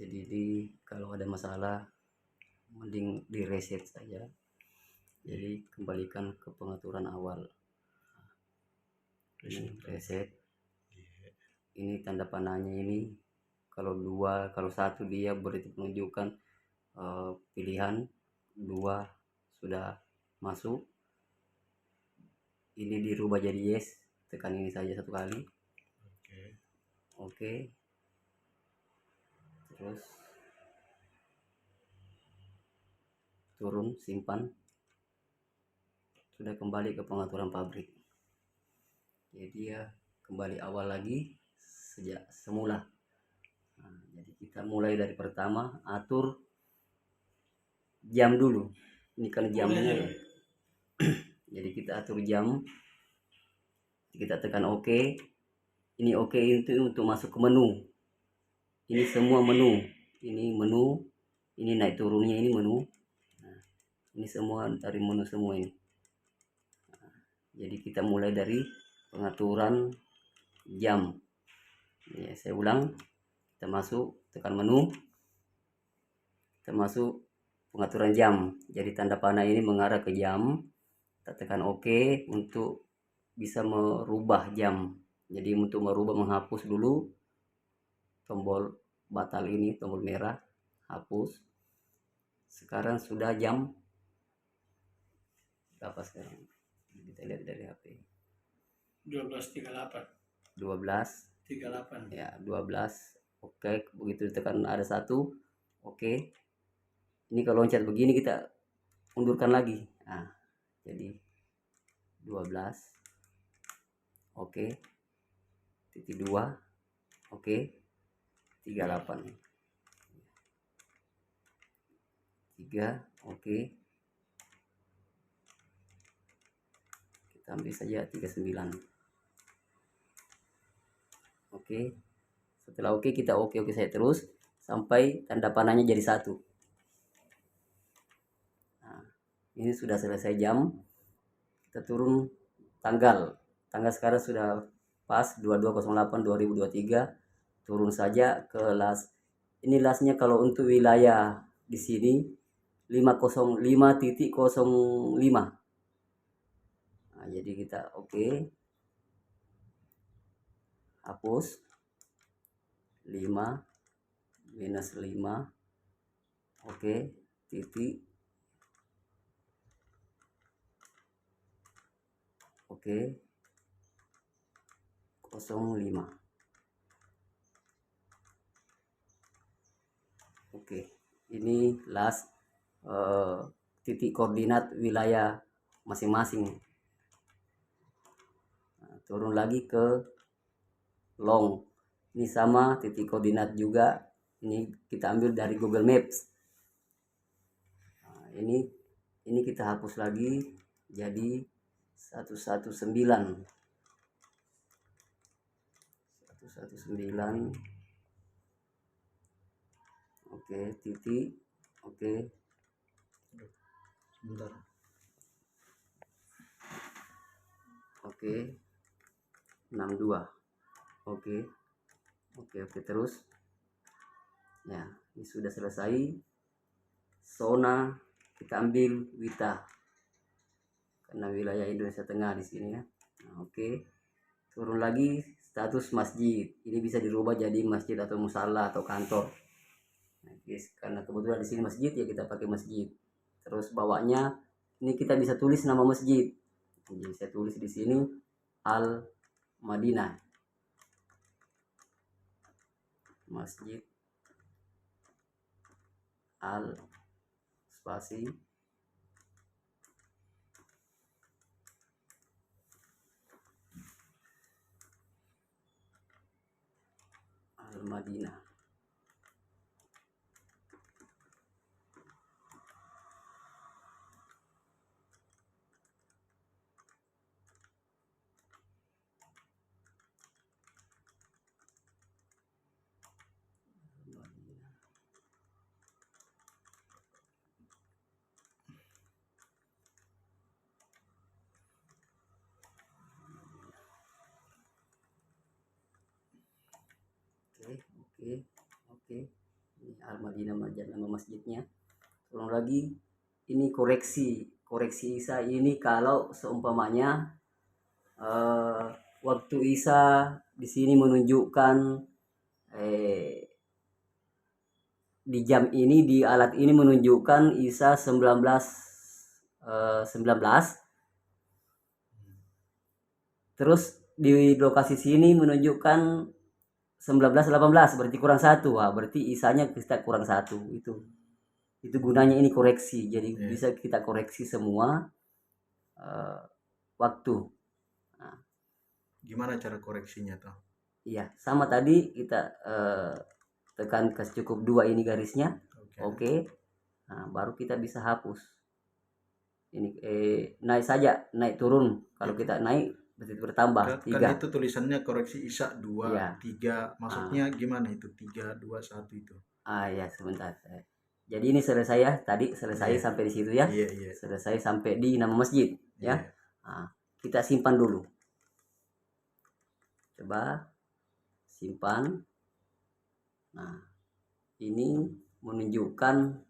Jadi kalau ada masalah mending di reset saja, jadi kembalikan ke pengaturan awal. Ini reset, ini tanda panahnya ini. Kalau dua, kalau satu dia berarti menunjukkan pilihan, dua sudah masuk. Ini dirubah jadi yes, tekan ini saja satu kali. Oke. Terus turun, simpan, sudah kembali ke pengaturan pabrik. Jadi ya kembali awal lagi sejak semula. Nah, jadi kita mulai dari pertama, atur jam dulu. Ini kan jamnya ya. Jadi kita atur jam, kita tekan OK. Ini OK itu untuk masuk ke menu. Ini semua menu. Ini menu, ini naik turunnya ini menu. Nah, ini semua dari menu semua ini. Nah, jadi kita mulai dari pengaturan jam. Ya, saya ulang. Kita masuk, tekan menu. Kita masuk pengaturan jam. Jadi tanda panah ini mengarah ke jam. Kita tekan OK untuk bisa merubah jam. Jadi untuk merubah, menghapus dulu tombol batal ini, tombol merah, hapus. Sekarang sudah jam berapa sekarang? Kita lihat dari HP. 12.38. 12.38. Ya, 12. Oke, begitu ditekan ada satu. Oke. Ini kalau loncat begini kita undurkan lagi. Nah, jadi 12. Oke. Titik 2. Oke. 38. 3. Oke. Kita ambil saja 39. Oke. Setelah oke kita oke saya terus sampai tanda panahnya jadi satu. Nah, ini sudah selesai jam. Kita turun tanggal. Tanggal sekarang sudah pas 2208/2023. Turun saja ke las. Ini lasnya kalau untuk wilayah di sini 505.05. Nah, jadi kita oke. Hapus 5 minus 5. Oke, titik. Oke. 05. Oke, ini last titik koordinat wilayah masing-masing. Nah, turun lagi ke long. Ini sama titik koordinat juga. Ini kita ambil dari Google Maps. Nah, ini kita hapus lagi jadi 119. 119. Oke, titik. Oke. Sebentar. Oke. 62. Oke. Oke terus. Ya, ini sudah selesai. Zona kita ambil Wita. Karena wilayah Indonesia Tengah di sini ya. Nah, oke. Turun lagi status masjid. Ini bisa dirubah jadi masjid atau musala atau kantor. Nah, guys, karena kebetulan di sini masjid ya kita pakai masjid. Terus bawahnya ini kita bisa tulis nama masjid. Jadi saya tulis di sini Al Madinah. Masjid Al spasi Al Madinah. Oke. Ini Al-Madinah nama masjidnya. Ulang lagi, ini koreksi Isa ini kalau seumpamanya waktu Isa di sini menunjukkan di jam ini, di alat ini menunjukkan Isa 19, terus di lokasi sini menunjukkan 1918, berarti kurang 1. Wah, berarti Isanya kita kurang 1. Itu gunanya ini koreksi. Jadi bisa kita koreksi semua waktu. Nah, gimana cara koreksinya toh? Iya, sama tadi kita tekan cukup 2 ini garisnya. Oke. Nah, baru kita bisa hapus. Ini naik saja, naik turun. Kalau kita naik berarti bertambah 3. Kan itu tulisannya koreksi Isa 2, Iya. 3. Maksudnya gimana itu 3, 2, 1 itu? Ya, sebentar. Jadi ini selesai ya. Tadi selesai sampai di situ ya. Iya. Selesai sampai di nama masjid ya. Nah, kita simpan dulu. Coba simpan. Nah, ini menunjukkan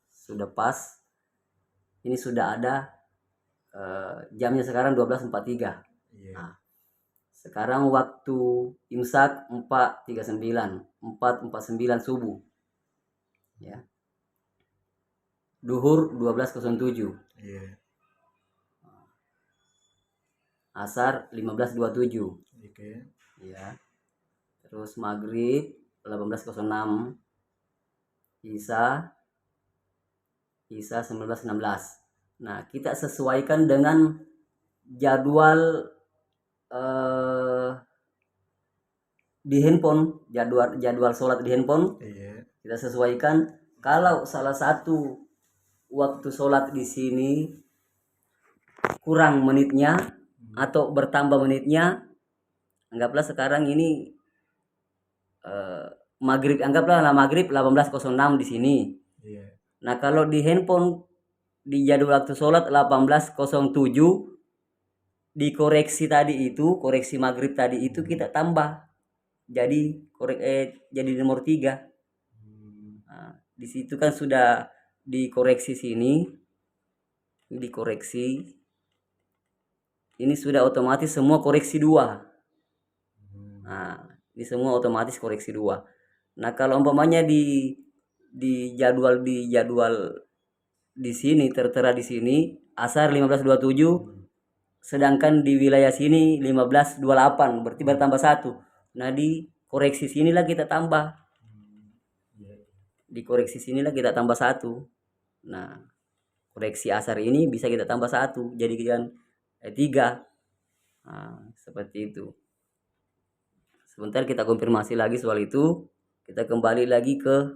sudah pas. Ini sudah ada jamnya sekarang 12.43. Nah, sekarang waktu imsak 4.49 subuh ya. Duhur 12.07. Asar 15.27. Ya. Terus maghrib 18.06. Isya 19.16. Nah, kita sesuaikan dengan jadwal di handphone, jadwal sholat di handphone. Kita sesuaikan. Kalau salah satu waktu sholat di sini kurang menitnya atau bertambah menitnya, anggaplah sekarang ini maghrib, anggaplah maghrib 18.06 di sini. Nah, kalau di handphone di jadwal waktu sholat 18.07, dikoreksi tadi itu, koreksi maghrib tadi itu kita tambah jadi jadi nomor 3. Nah, di situ kan sudah dikoreksi sini, dikoreksi ini sudah otomatis semua koreksi 2. Nah, ini semua otomatis koreksi 2. Nah, kalau umpamanya di jadwal di sini tertera di sini asar 15.27, sedangkan di wilayah sini 15.28, berarti bertambah 1. Nah, di koreksi sinilah kita tambah. Di koreksi sinilah kita tambah 1. Nah, koreksi asar ini bisa kita tambah 1, jadi kan 3. Nah, seperti itu. Sebentar kita konfirmasi lagi soal itu. Kita kembali lagi ke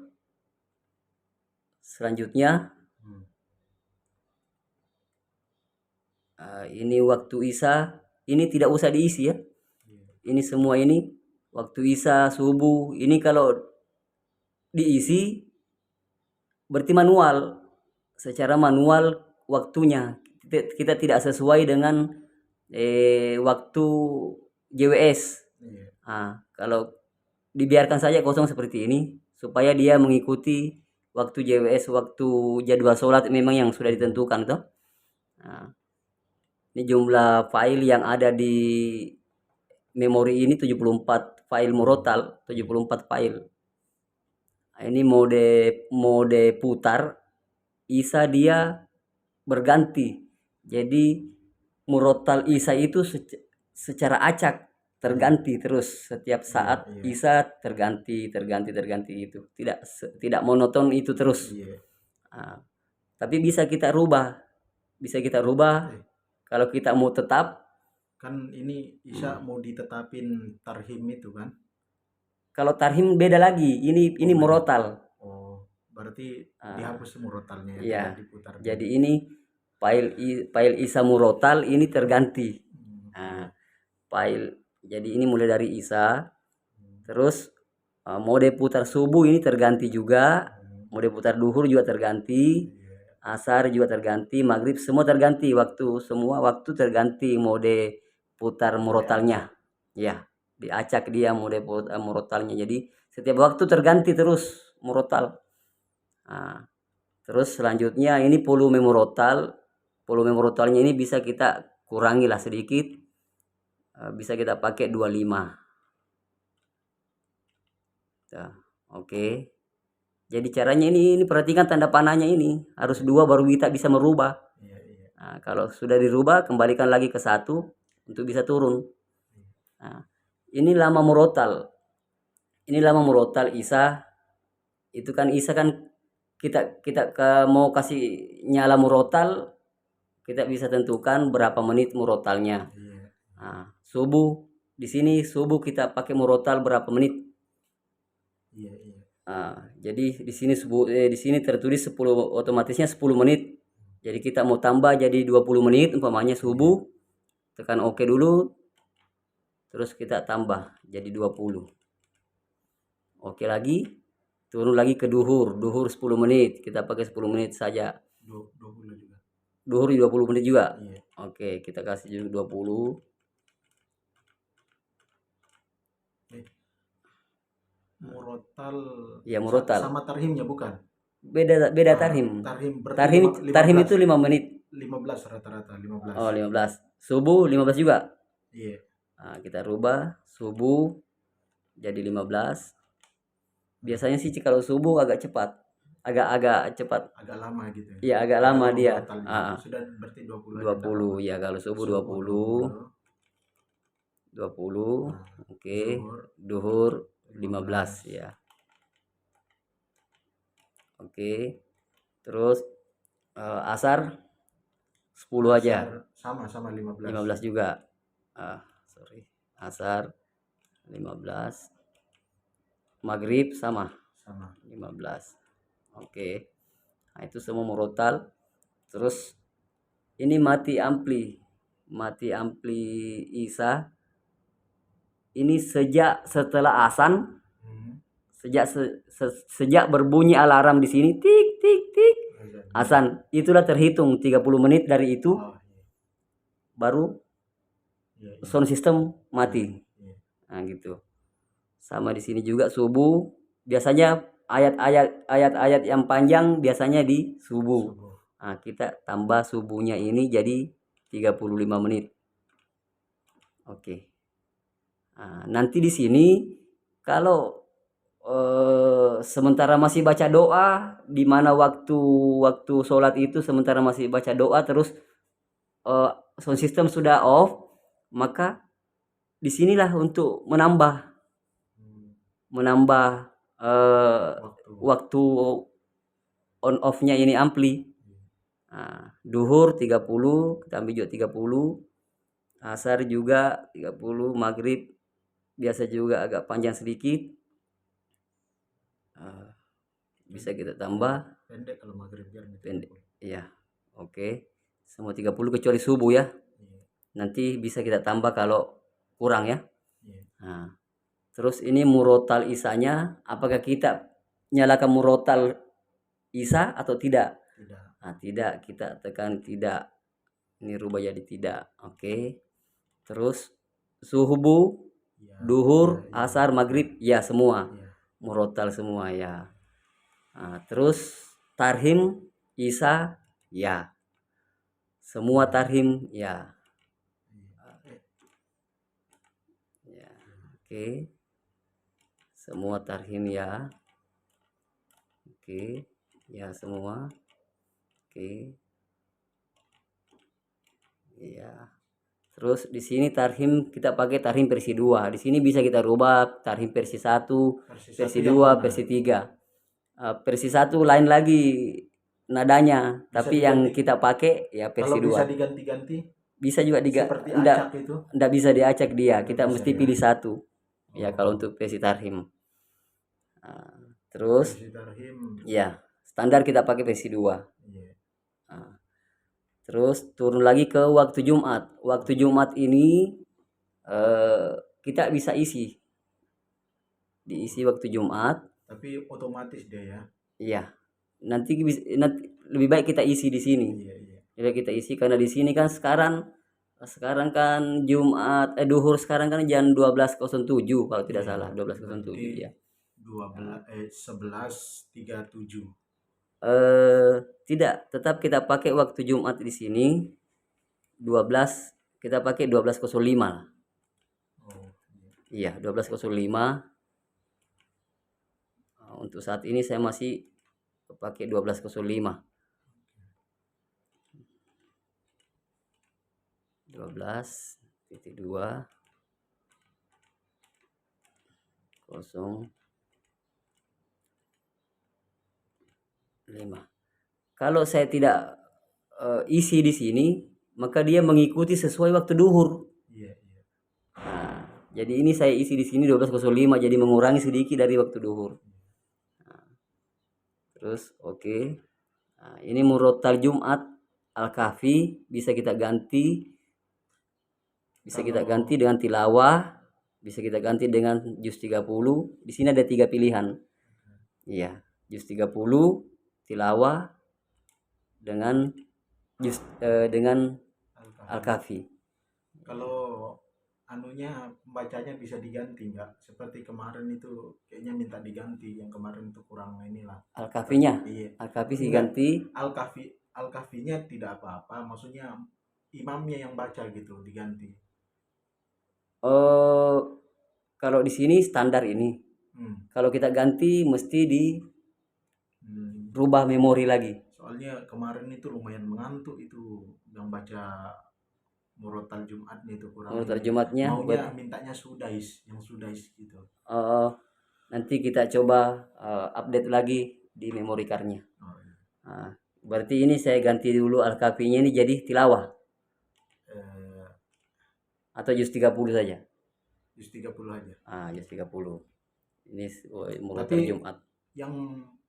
selanjutnya. Ini waktu Isya, ini tidak usah diisi ya. Ini semua ini waktu Isya subuh. Ini kalau diisi berarti manual, secara manual waktunya. Kita tidak sesuai dengan waktu JWS. Kalau dibiarkan saja kosong seperti ini supaya dia mengikuti waktu JWS, waktu jadwal sholat memang yang sudah ditentukan toh. Nah, ini jumlah file yang ada di memori ini 74 file murotal, 74 file. Nah, ini mode putar Isya dia berganti. Jadi murotal Isya itu secara acak terganti terus setiap saat. Isya terganti itu. Tidak monoton itu terus. Nah, tapi bisa kita rubah. Kalau kita mau tetap, kan ini Isya mau ditetapin tarhim itu kan. Kalau tarhim beda lagi. Ini murotal. Berarti dihapus murotalnya ya. Diputar. Jadi ini file Isya murotal ini terganti. Nah, jadi ini mulai dari Isya. Terus mode putar subuh ini terganti juga. Mode putar duhur juga terganti. Asar juga terganti, maghrib semua terganti, semua waktu terganti mode putar murotalnya. Ya, diacak dia mode putar murotalnya. Jadi setiap waktu terganti terus. murotal. Nah, terus selanjutnya ini volume murotal. Volume murotalnya ini bisa kita kurangi lah sedikit. Bisa kita pakai 25. Nah, oke. Jadi caranya ini perhatikan tanda panahnya ini harus 2 baru kita bisa merubah. Nah, kalau sudah dirubah kembalikan lagi ke 1 untuk bisa turun. Nah, ini lama murotal. Ini lama murotal Isa. Itu kan Isa kan kita mau kasih nyala murotal, kita bisa tentukan berapa menit murotalnya. Nah, subuh di sini subuh kita pakai murotal berapa menit. Jadi di sini di sini tertulis 10, otomatisnya 10 menit. Jadi kita mau tambah jadi 20 menit umpamanya subuh. Tekan oke dulu. Terus kita tambah jadi 20. Oke lagi. Turun lagi ke duhur 10 menit. Kita pakai 10 menit saja. 20 juga. Duhur 20 menit juga. Iya. Oke, kita kasih juga 20. Murotal. Ya, murotal. Sama tarhimnya bukan? Beda tarhim. Tarhim Tarhim itu 5 menit. 15 rata-rata 15. Oh, 15. Subuh 15 juga. Iya. Nah, kita rubah subuh jadi 15. Biasanya sih kalau subuh agak cepat. Agak cepat. Agak lama gitu. Iya, agak lama dia. Sudah berarti 20. 20 ya, kalau subuh 20. 20. Oke. Duhur 15 ya. Oke. Terus asar 10 aja. Sama 15. 15 juga. Asar 15. Maghrib sama 15. Oke. Nah, itu semua murotal. Terus ini mati ampli Isa. Ini sejak setelah azan. Sejak berbunyi alarm di sini tik tik tik azan, itulah terhitung 30 menit dari itu. Baru sound system mati. Nah, gitu. Sama di sini juga subuh. Biasanya ayat-ayat yang panjang biasanya di subuh. Nah, kita tambah subuhnya ini jadi 35 menit. Oke. Nah, nanti di sini kalau sementara masih baca doa, di mana waktu sholat itu sementara masih baca doa terus sound system sudah off, maka disinilah untuk menambah waktu on off-nya ini ampli. Nah, duhur 30, kita ambil juga 30. Asar juga 30, maghrib biasa juga agak panjang sedikit. Bisa kita tambah. Pendek kalau maghrib biar pendek. Iya. Oke. Semua 30 kecuali subuh ya. Nanti bisa kita tambah kalau kurang ya. Nah, terus ini murotal isanya, apakah kita nyalakan murotal isa atau tidak? Nah, tidak, kita tekan tidak. Ini rubah jadi tidak. Oke. Terus subuh, duhur, asar, maghrib ya semua. Murotal semua ya. Nah, terus tarhim isa ya. Semua tarhim ya. Ya, oke. Semua tarhim ya. Oke, ya semua. Oke. Ya. Terus di sini tarhim kita pakai tarhim versi 2. Di sini bisa kita rubah tarhim versi 1, versi 2, versi 3. Versi 1 lain lagi nadanya, bisa tapi diganti. Yang kita pakai ya versi 2. Kalau bisa diganti-ganti? Bisa juga seperti acak itu. Enggak bisa diacak dia. Kita mesti pilih satu. Ya, kalau untuk versi tarhim. Terus versi tarhim. Ya, standar kita pakai versi 2. Terus turun lagi ke waktu Jumat. Waktu Jumat ini kita bisa diisi waktu Jumat. Tapi otomatis dia ya. Iya. Nanti lebih baik kita isi di sini. Jadi kita isi karena di sini kan sekarang kan Jumat duhur sekarang kan jam 12.07 kalau tidak salah, 12.07 ya. 11:37. Tidak, tetap kita pakai waktu Jumat di sini 12, kita pakai 12.05 lah. Oh, Iya, 12.05. Untuk saat ini saya masih pakai 12.05. 12.2 0 5. Kalau saya tidak isi di sini, maka dia mengikuti sesuai waktu duhur. iya, iya. Nah, jadi ini saya isi di sini 12.05, jadi mengurangi sedikit dari waktu duhur. Nah, terus oke. Nah, ini murotal Jumat Al-Kahfi bisa kita ganti. Bisa kita ganti dengan tilawah, bisa kita ganti dengan juz 30. Di sini ada 3 pilihan. Iya, juz 30, tilawah dengan dengan Al-Kahfi. Kalau anunya bacanya bisa diganti nggak? Seperti kemarin itu kayaknya minta diganti, yang kemarin itu kurang inilah. Al-Kahfinya. Iya. Al-Kahfi Enggak, diganti. Al-Kahfinya tidak apa-apa, maksudnya imamnya yang baca gitu diganti. Kalau di sini standar ini. Kalau kita ganti mesti dirubah memori lagi. Soalnya kemarin itu lumayan mengantuk itu yang baca murotal Jumatnya itu kurang. Murotal Jumatnya maunya mintanya sudais, yang sudais gitu. Nanti kita coba update lagi di memory card-nya. Oh, iya. Nah, berarti ini saya ganti dulu Al-Kahfinya ini jadi tilawah. Atau juz 30 saja. Juz 30 aja. Juz 30. Ini Tapi murotal Jumat. Yang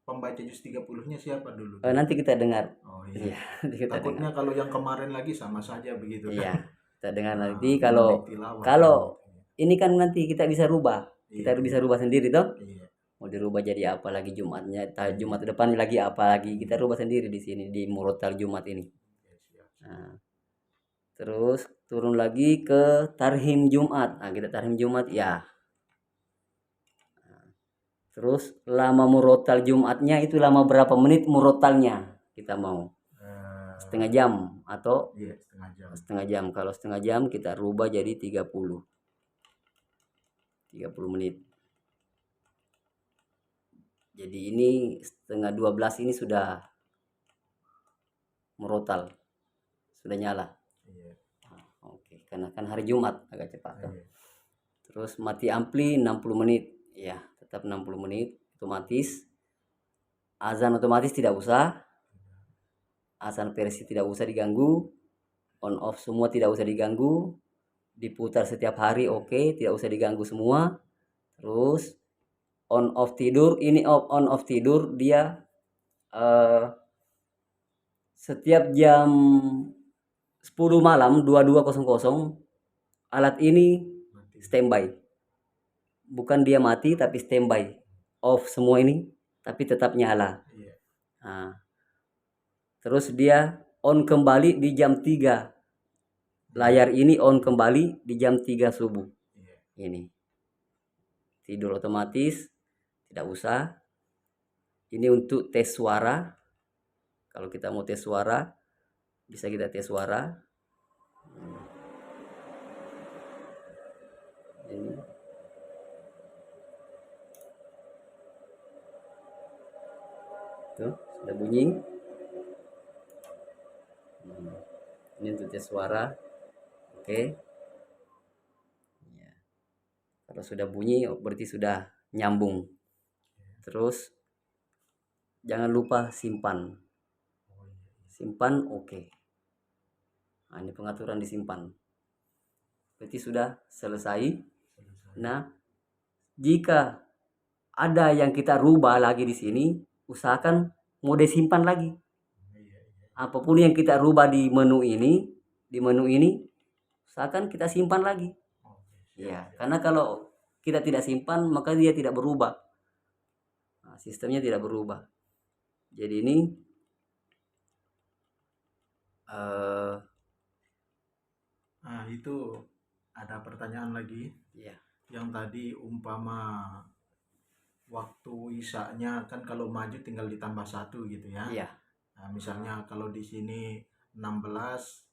pembaca juz 30-nya siapa dulu? Nanti kita dengar. Oh iya. Kita Takutnya dengar. kalau yang kemarin lagi sama saja begitu. Iya, kita dengar nanti Kalau kalau ini kan nanti kita bisa rubah. Kita Iya, bisa rubah sendiri toh. iya. Mau dirubah jadi apa lagi Jumatnya, Jumat depan lagi apa lagi, kita rubah sendiri di sini di murotal Jumat ini. Nah, terus turun lagi ke tarhim Jumat. Nah, kita tarhim Jumat ya. Nah, terus lama murotal Jumatnya itu lama berapa menit murotalnya kita mau? Setengah jam atau Iya, setengah jam. Setengah jam. Kalau setengah jam kita rubah jadi 30 menit. Jadi ini setengah 12 ini sudah murotal, sudah nyala. Iya. Oke, karena kan hari Jumat agak cepat. Iya. Terus mati ampli 60 menit. Ya, tetap 60 menit otomatis. Azan otomatis tidak usah. Azan versi tidak usah diganggu. On off semua tidak usah diganggu. Diputar setiap hari oke, tidak usah diganggu semua. Terus on off tidur, ini on off tidur dia setiap jam 10 malam 22.00 alat ini standby. Bukan dia mati tapi standby. Off semua ini tapi tetap nyala. Nah, terus dia on kembali di jam 3. Layar ini on kembali di jam 3 subuh. Ini. Tidur otomatis, tidak usah. Ini untuk tes suara. Kalau kita mau tes suara, bisa kita tes suara. Ini. Tuh, sudah bunyi. Ini untuk tes suara. Oke. Ya. Kalau sudah bunyi berarti sudah nyambung. Terus jangan lupa simpan. Simpan oke. Nah, ini pengaturan disimpan. Berarti sudah selesai. Nah, jika ada yang kita rubah lagi di sini, usahakan mode simpan lagi. Apapun yang kita rubah di menu ini, usahakan kita simpan lagi. Ya, karena kalau kita tidak simpan maka dia tidak berubah. Nah, sistemnya tidak berubah. Jadi ini itu ada pertanyaan lagi. Ya. Yang tadi umpama waktu isaknya kan kalau maju tinggal ditambah satu gitu ya. Iya. Nah, misalnya kalau di sini 16,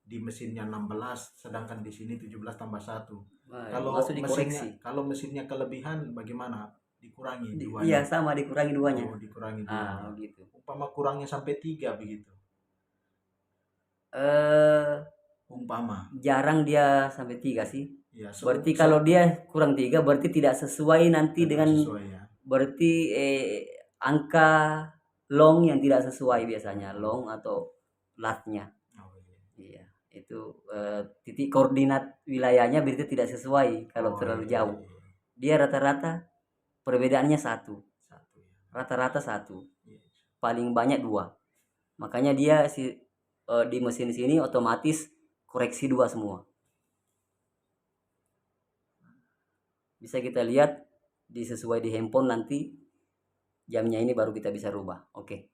di mesinnya 16, sedangkan di sini 17 tambah satu. Maksud dikoreksi. Kalau mesinnya kelebihan bagaimana? Dikurangi Iya, duanya. sama dikurangi duanya. Oh, dikurangi duanya. Gitu. Umpama kurangnya sampai 3 begitu. Eh Umpama. Jarang dia sampai 3 sih. Ya, Berarti kalau dia kurang 3 berarti tidak sesuai nanti tidak dengan sesuai ya. berarti angka long yang tidak sesuai biasanya, long atau latnya. Oh, iya. Iya, itu titik koordinat wilayahnya berarti tidak sesuai kalau Oh, terlalu iya, jauh. iya. Dia rata-rata perbedaannya 1. Satu ya. Rata-rata 1. Iya. Paling banyak 2. Makanya dia di mesin sini otomatis koreksi 2 semua. Bisa kita lihat sesuai di handphone nanti jamnya ini baru kita bisa rubah. Oke.